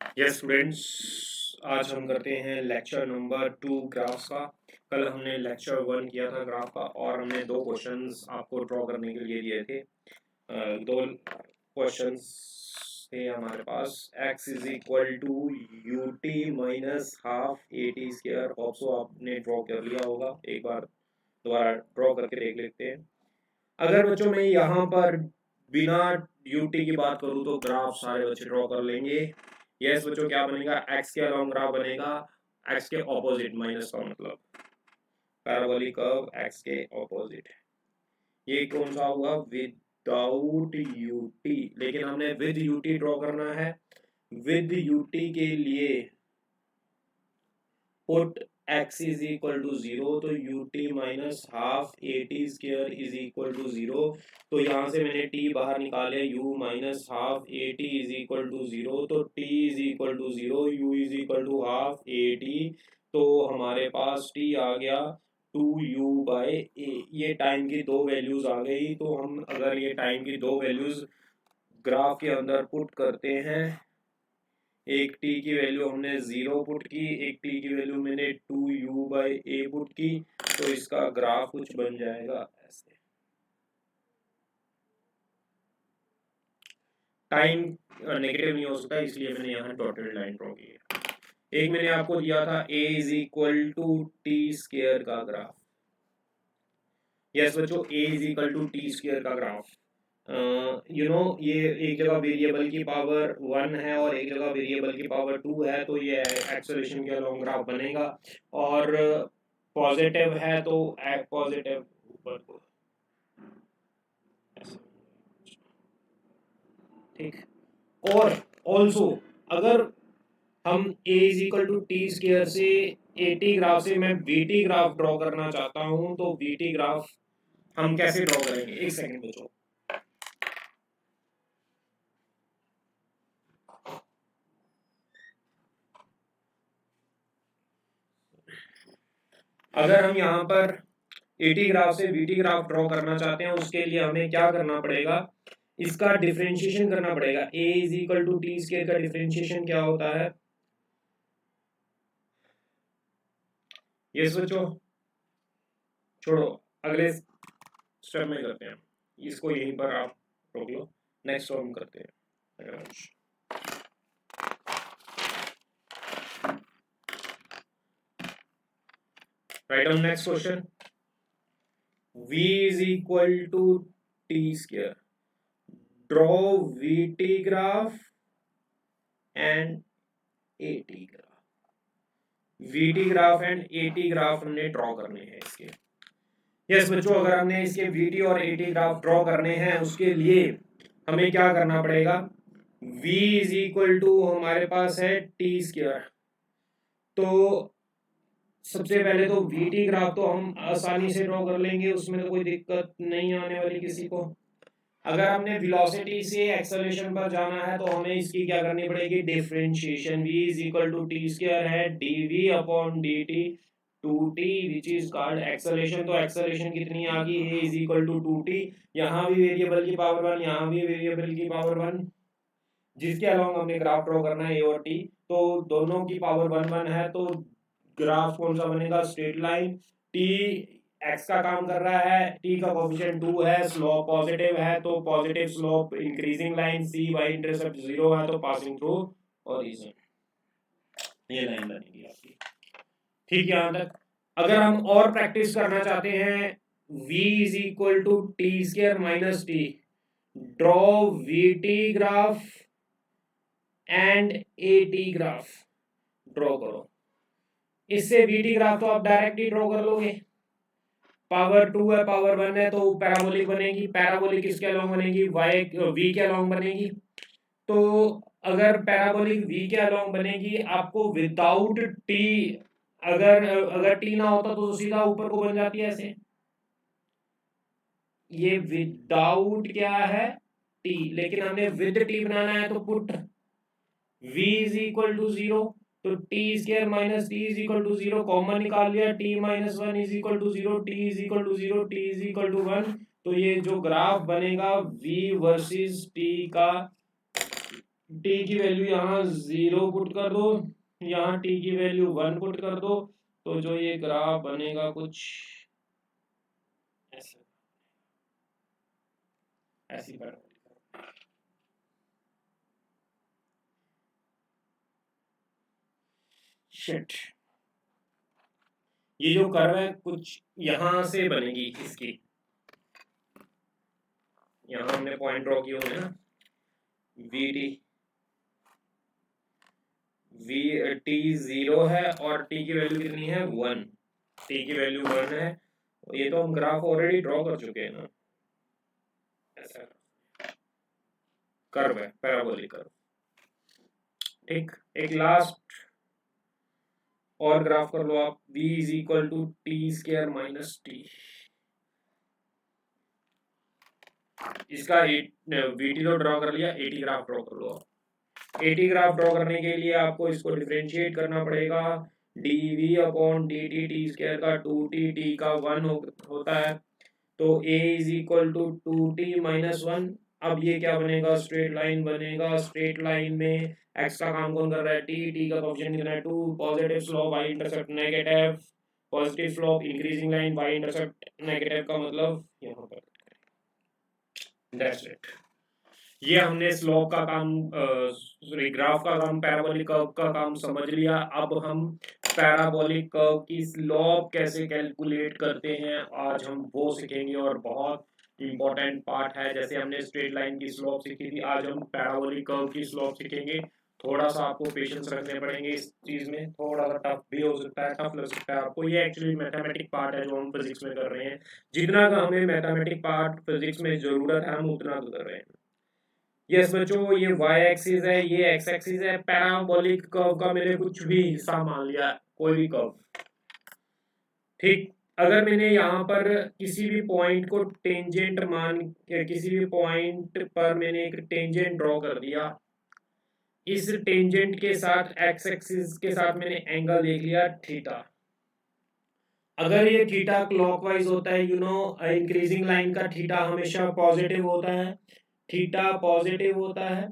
Yes students, आज हम करते हैं लेक्चर नंबर 2 ग्राफ्स का। कल हमने लेक्चर 1 किया था ग्राफ का और हमने दो क्वेश्चंस आपको ड्रॉ करने के लिए दिए थे। दो क्वेश्चंस थे हमारे पास। x is equal to U T minus half A T square. Hope so आपने ड्रॉ कर लिया होगा, एक बार दोबारा ड्रॉ करके देख लेते हैं। अगर बच्चों में यहाँ पर बिना यूटी की बात करूँ तो ग्राफ सारे बच्चे ड्रॉ कर लेंगे। यस बच्चों, क्या बनेगा? एक्स के अलोंग ग्राफ बनेगा, एक्स के ऑपोजिट, माइनस का मतलब पैराबोलिक कर्व एक्स के ऑपोजिट। ये कौन सा हुआ? विदाउट यूटी, लेकिन हमने विद यूटी ड्रॉ करना है। विद यूटी के लिए put x is equal to 0, तो ut minus half A T square is equal to 0। तो यहाँ से मैंने t बाहर निकाले, u minus half A T is equal to 0, तो t is equal to 0, u is equal to half A T. तो हमारे पास t आ गया 2u बाई ए। ये टाइम की दो वैल्यूज आ गई। तो हम अगर ये टाइम की दो वैल्यूज ग्राफ के अंदर पुट करते हैं, एक टी की वैल्यू हमने 0 पुट की, एक टी की वैल्यू मैंने 2u बाई ए पुट की, तो इसका ग्राफ कुछ बन जाएगा ऐसे। टाइम नेगेटिव नहीं हो सकता, इसलिए मैंने यहाँ डॉटेड लाइन ड्रॉ की है। एक मैंने आपको दिया था a is equal to T square का ग्राफ। यस बच्चों, a is equal to T square का ग्राफ। ये एक जगह वेरिएबल की पावर 1 है और एक जगह वेरिएबल की पावर 2 है, तो ये एक्सेलरेशन के अलॉन्ग ग्राफ बनेगा। और पॉजिटिव है तो पॉजिटिव ऊपर को, ठीक। और ऑल्सो अगर हम a is equal to T square से ए टी ग्राफ से मैं वी टी ग्राफ ड्रॉ करना चाहता हूं, तो वी टी ग्राफ हम कैसे ड्रॉ करेंगे? एक सेकंड बच्चों। अगर हम यहाँ पर एटी ग्राफ से वीटी ग्राफ ड्रॉ करना चाहते हैं, उसके लिए हमें क्या करना पड़ेगा? इसका डिफरेंशिएशन करना पड़ेगा। a is equal to T square का डिफरेंशिएशन क्या होता है? ये सोचो, छोड़ो, अगले स्टेप में करते हैं। इसको यहीं पर आप रोक लो, नेक्स्ट हम करते हैं। Right on next question. v is equal to t square. Draw vt graph and at graph. vt graph and at graph हमने ड्रॉ करने हैं इसके। यस बच्चों, अगर हमने इसके vt और at ग्राफ ड्रॉ करने हैं, उसके लिए हमें क्या करना पड़ेगा? v इज इक्वल टू हमारे पास है t स्क्वायर। तो सबसे पहले तो vt ग्राफ तो हम आसानी से ड्रॉ कर लेंगे, उसमें तो कोई दिक्कत नहीं आने वाली किसी को। अगर हमने वेलोसिटी से एक्सेलरेशन पर जाना है, तो हमें इसकी क्या करनी पड़ेगी? Differentiation. v is equal to T square है dv upon dt 2t which is called acceleration. तो एक्सेलरेशन कितनी आ गई? a is equal to 2t। यहाँ भी वेरिएबल की पावर 1, यहाँ भी वेरिएबल की पावर 1, जिसके अलोंग हमने ग्राफ ड्रॉ करना है a और t, तो दोनों की पावर 1 1 है। तो ग्राफ कौन सा बनेगा? Straight line. t x का काम कर रहा है, t का कोएफिशिएंट 2 है, स्लोप पॉजिटिव है, तो positive slope increasing line, c by intercept 0 है, तो पासिंग थ्रू ओरिजिन। ये लाइन बनेगी आपकी, ठीक। यहां तक अगर हम और प्रैक्टिस करना चाहते हैं, v is equal to T square minus T, draw vt graph and at graph draw करो। इससे vt ग्राफ तो आप डायरेक्ट ही ड्रॉ कर लोगे। पावर 2 है, पावर 1 है, तो पैराबोलिक बनेगी। पैराबोलिक किसके अलोंग बनेगी? v के अलोंग बनेगी। तो अगर पैराबोलिक v के अलोंग बनेगी, आपको विदाउट t, अगर t ना होता तो सीधा ऊपर को बन जाती है ऐसे। ये विदाउट क्या है? t, लेकिन हमने विद t बनाना है, तो put v is equal to 0, तो t square minus t is equal to 0 common निकाल लिया, t minus 1 is equal to 0, t is equal to 0, t is equal to 1। तो ये जो ग्राफ बनेगा v वर्सेस t का, टी की value यहाँ 0 पुट कर दो, यहाँ टी की वैल्यू 1 पुट कर दो, तो जो ये ग्राफ बनेगा कुछ ऐसे, ऐसी पैराबोलिक। शिट, ये जो कर्व है कुछ यहाँ से बनेगी इसकी, यहाँ हमने पॉइंट ड्रॉ किए होंगे ना, वी टी, वी टी 0 है और टी की वैल्यू कितनी है 1, टी की वैल्यू 1 है, ये तो हम ग्राफ ऑलरेडी ड्रॉ कर चुके हैं ना, ऐसा कर्व है पैराबोलिक कर्व। ठीक, एक लास्ट और ग्राफ कर लो आप, v is equal to T square minus t, इसका वीटी तो ड्रॉ कर लिया, एटी ग्राफ ड्रॉ कर लो आप। एटी ग्राफ ड्रॉ करने के लिए आपको इसको डिफरेंशिएट करना पड़ेगा, dv upon dt t square का 2t, t का 1 होता है, तो a is equal to 2t minus 1। अब ये क्या बनेगा, स्ट्रेट लाइन बनेगा, स्ट्रेट लाइन में x का काम कौन कर रहा है, t का कोएफिशिएंट कितना है 2, positive slope y intercept negative, positive slope increasing line y intercept negative का मतलब यहाँ पर, दैट्स इट। ये हमने स्लोप का काम, सॉरी ग्राफ का काम, पैराबोलिक कर्व का काम समझ लिया। अब हम पैराबोलिक कर्व की स्लोप कैसे कैलकुलेट करते हैं आज हम वो सीखेंगे, और बहुत इंपॉर्टेंट पार्ट है। जैसे हमने स्ट्रेट लाइन की स्लोप सीखी थी, आज हम पैराबोलिक कर्व की स्लोप सीखेंगे। थोड़ा सा आपको पेशेंस रखने पड़ेंगे इस चीज में, थोड़ा सा टफ भी हो सकता है, टफ लग सकता है आपको। ये एक्चुअली मैथमेटिक पार्ट है जो हम फिजिक्स में कर रहे हैं, जितना का हमें मैथमेटिक पार्ट फिजिक्स में जरूरत है हम उतना कर रहे हैं। यस बच्चों, ये y एक्सिस है, ये x एक्सिस है, पैराबोलिक कर्व का मैंने कुछ भी हिस्सा मान लिया, कोई भी कर्व। ठीक, अगर मैंने यहाँ पर किसी भी पॉइंट को टेंजेंट किसी भी पॉइंट पर मैंने एक टेंजेंट ड्रॉ कर दिया, इस टेंजेंट के साथ x एक्सिस के साथ मैंने एंगल देख लिया थीटा। अगर ये थीटा क्लॉकवाइज होता है, इंक्रीजिंग लाइन का थीटा हमेशा पॉजिटिव होता है, थीटा पॉजिटिव होता है,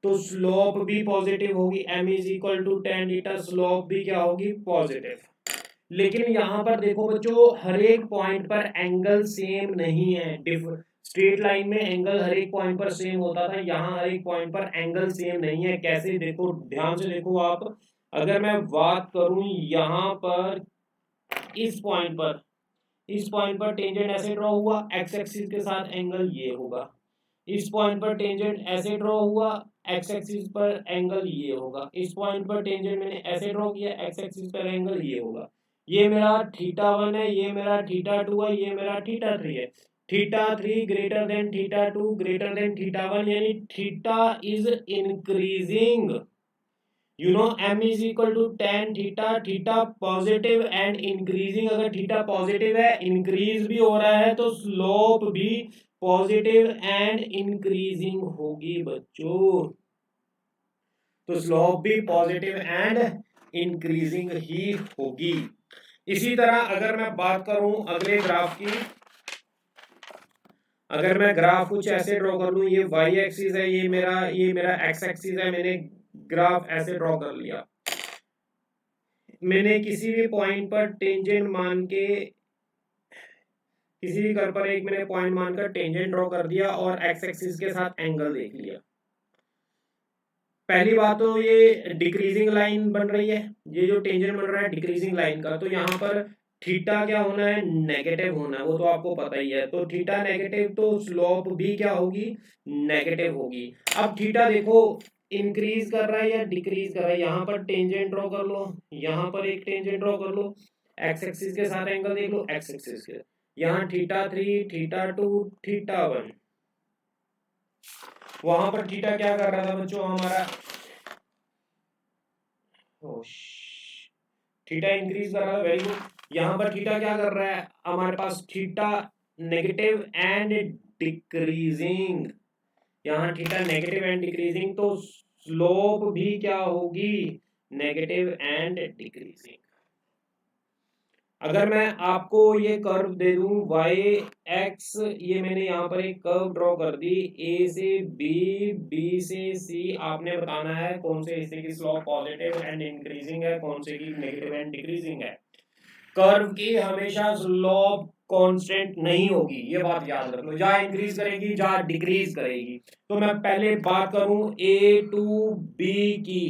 तो स्लोप भी पॉजिटिव होगी, m is equal to tan theta, slope भी क्या होगी, पॉजिटिव। लेकिन यहाँ पर देखो बच्चों, हर एक पॉइंट पर एंगल सेम नहीं है। स्ट्रेट लाइन में एंगल हर एक पॉइंट पर सेम होता था, यहाँ हर एक पॉइंट पर एंगल सेम नहीं है। कैसे, देखो ध्यान से देखो आप, अगर मैं बात करूं यहाँ पर इस पॉइंट पर टेंजेंट ऐसे ड्रॉ हुआ, एक्स एक्सिस के साथ एंगल ये होगा। इस पॉइंट पर टेंजेंट ऐसे ड्रॉ हुआ, एक्स एक्सिस पर एंगल ये होगा। इस पॉइंट पर टेंजेंट मैंने ऐसे ड्रॉ किया, एक्स एक्सिस पर एंगल ये होगा। ये मेरा थीटा 1 है, ये मेरा थीटा 2 है, ये मेरा थीटा 3 है। Theta 3 greater than theta 2 greater than theta 1, यानी theta is increasing. m is equal to tan theta, theta positive and increasing. अगर थीटा पॉजिटिव है, इंक्रीज भी हो रहा है, तो स्लोप भी पॉजिटिव एंड इंक्रीजिंग होगी बच्चों। तो स्लोप भी पॉजिटिव एंड इंक्रीजिंग ही होगी। इसी तरह अगर मैं बात करूं अगले ग्राफ की, अगर मैं ग्राफ कुछ ऐसे ड्रॉ कर लूं, ये y एक्सिस है, ये मेरा x एक्सिस है, मैंने ग्राफ ऐसे ड्रॉ कर लिया। मैंने किसी भी पॉइंट पर टेंजेंट मान के, किसी भी कर्व पर एक मैंने पॉइंट मानकर टेंजेंट ड्रॉ कर दिया और एक्स एक्सिस के साथ एंगल देख लिया। पहली बात तो ये डिक्रीजिंग लाइन बन रही है, ये जो टेंजेंट बन रहा है डिक्रीजिंग लाइन का, तो यहाँ पर थीटा क्या होना है, नेगेटिव होना है, वो तो आपको पता ही है। तो थीटा नेगेटिव, तो स्लोप भी क्या होगी, नेगेटिव होगी। अब थीटा देखो इंक्रीज कर रहा है या डिक्रीज कर रहा है, यहाँ पर टेंजेंट ड्रॉ कर लो, यहाँ पर एक टेंजेंट ड्रॉ कर लो, एक्स एक्सिस के साथ एंगल देख लो, एक्स एक्सिस के, यहाँ थीटा 3 थीटा 2 थीटा 1, वहां पर थीटा क्या कर रहा था बच्चों हमारा, थीटा इंक्रीज कर रहा है, वेरी गुड। यहाँ पर थीटा क्या कर रहा है हमारे पास, थीटा नेगेटिव एंड डिक्रीजिंग, यहाँ थीटा नेगेटिव एंड डिक्रीजिंग, तो स्लोप भी क्या होगी, नेगेटिव एंड डिक्रीजिंग। अगर मैं आपको ये कर्व दे दूं y x, ये मैंने यहाँ पर एक कर्व ड्रॉ कर दी a से b, b से c, आपने बताना है कौन से हिस्से की स्लोप पॉजिटिव एंड इंक्रीजिंग है, कौन से की नेगेटिव एंड डिक्रीजिंग है। कर्व की हमेशा स्लोप कांस्टेंट नहीं होगी, ये बात याद रख लो, जहां इंक्रीज करेगी जहां डिक्रीज करेगी। तो मैं पहले बात करूं a टू b की,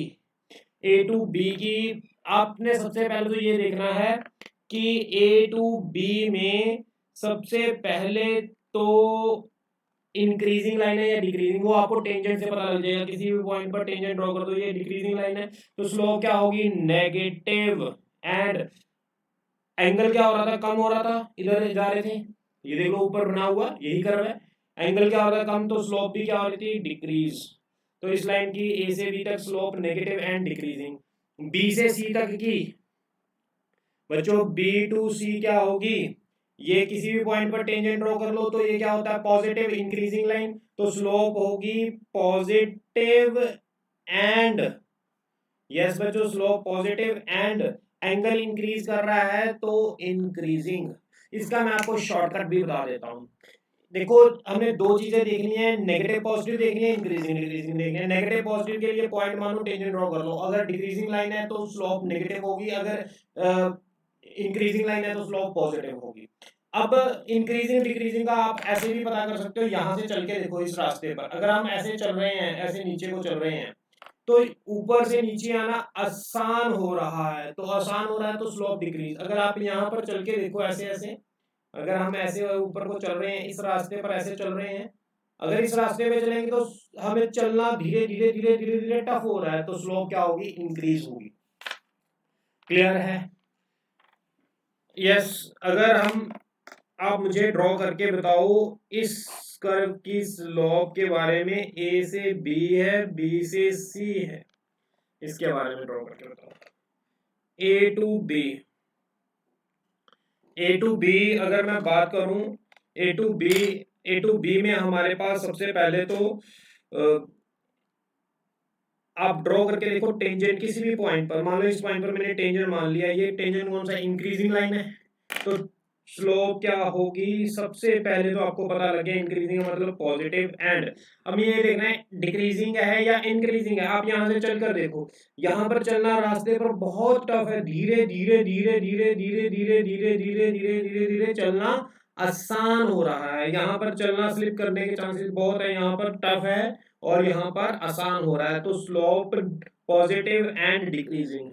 a टू b की, आपने सबसे पहले तो ये देखना है कि a टू b में सबसे पहले तो इंक्रीजिंग लाइन है या डिक्रीजिंग, वो आपको टेंजेंट से पता लग जाएगा। किसी भी पॉइंट पर टेंजेंट ड्रॉ कर दो, ये डिक्रीजिंग लाइन है तो स्लोप क्या होगी, नेगेटिव। एंड एंगल क्या हो रहा था, कम हो रहा था, इधर जा रहे थे, ये देख लो ऊपर बना हुआ यही कर्व है, एंगल क्या हो रहा था कम, तो स्लोप भी क्या हो रही थी, डिक्रीज। तो इस लाइन की ए से बी तक slope negative and decreasing, B से सी तक की बच्चों बी टू सी क्या होगी, ये किसी भी पॉइंट पर टेंजेंट ड्रॉ कर लो तो ये क्या होता है, पॉजिटिव इंक्रीजिंग लाइन, तो स्लोप होगी पॉजिटिव एंड, यस बच्चों slope positive and angle increase कर रहा है तो इंक्रीजिंग। इसका मैं आपको शॉर्टकट भी बता देता हूं। देखो हमने दो चीजें देखनी है, नेगेटिव पॉजिटिव देखनी है, इंक्रीजिंग डिक्रीजिंग देखनी है। नेगेटिव पॉजिटिव के लिए पॉइंट मानो टेंजेंट ड्रॉ कर लो, अगर डिक्रीजिंग लाइन है तो स्लोप नेगेटिव होगी, अगर इंक्रीजिंग लाइन है तो स्लोप पॉजिटिव होगी। अब इंक्रीजिंग डिक्रीजिंग का आप ऐसे भी पता कर सकते हो, यहां से चल के देखो इस रास्ते पर, अगर हम ऐसे चल रहे हैं, ऐसे नीचे को चल रहे हैं तो ऊपर से नीचे आना आसान हो रहा है, तो आसान हो रहा है तो स्लोप डिक्रीज। अगर आप यहाँ पर चल के देखो ऐसे ऐसे, अगर हम ऐसे ऊपर को चल रहे हैं, इस रास्ते पर ऐसे चल रहे हैं, अगर इस रास्ते पे चलेंगे तो हमें चलना धीरे धीरे धीरे धीरे धीरे टफ हो रहा है, तो स्लोप क्या होगी, इंक्रीज होगी। क्लियर है? यस। अगर हम, आप मुझे ड्रॉ करके बताओ इस कर्व की स्लोप के बारे में, ए से बी है, बी से सी है, इसके बारे में ड्रॉ करके बताओ। A to B, A to B अगर मैं बात करूं, A to B, A to B में हमारे पास सबसे पहले तो आप ड्रॉ करके देखो टेंजेंट किसी भी पॉइंट पर, मान लो इस पॉइंट पर मैंने टेंजेंट मान लिया, ये टेंजेंट कौन सा, इंक्रीजिंग लाइन है, तो स्लोप क्या होगी, सबसे पहले तो आपको पता लगे इंक्रीजिंग मतलब पॉजिटिव एंड, अब ये देखना है डिक्रीजिंग है या इंक्रीजिंग है। आप यहां से चलकर देखो, यहां पर चलना रास्ते पर बहुत टफ है, धीरे धीरे धीरे धीरे धीरे धीरे धीरे धीरे धीरे धीरे धीरे चलना आसान हो रहा है, यहाँ पर चलना स्लिप करने के चांसेस बहुत है, यहाँ पर टफ है और यहाँ पर आसान हो रहा है, तो स्लोप पॉजिटिव एंड डिक्रीजिंग।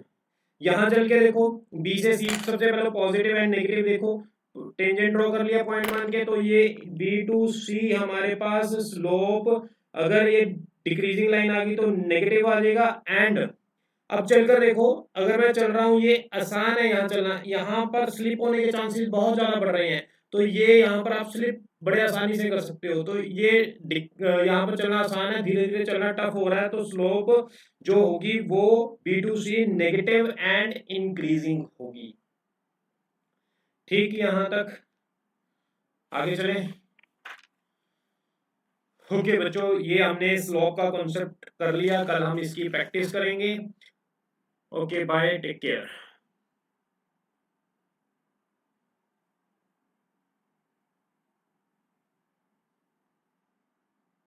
यहां चल के देखो बी से सी, सबसे पहले पॉजिटिव एंड नेगेटिव देखो, टेंजेंट ड्रॉ कर लिया पॉइंट मान के, तो ये बी टू सी हमारे पास स्लोप, अगर ये डिक्रीजिंग लाइन आ गई तो नेगेटिव आ जाएगा। एंड अब चलकर देखो, अगर मैं चल रहा हूं, ये आसान है यहाँ चलना, यहाँ पर स्लिप होने के चांसेस बहुत ज्यादा बढ़ रहे हैं, तो ये यहाँ पर आप स्लिप बड़े आसानी से कर सकते हो, तो ये यहाँ पर चलना आसान है, धीरे धीरे चलना टफ हो रहा है, तो स्लोप जो होगी वो B to C negative and increasing होगी। ठीक, यहां तक आगे चले। ओके बच्चों, ये हमने स्लोप का कॉन्सेप्ट कर लिया, कल हम इसकी प्रैक्टिस करेंगे। Okay bye, take care.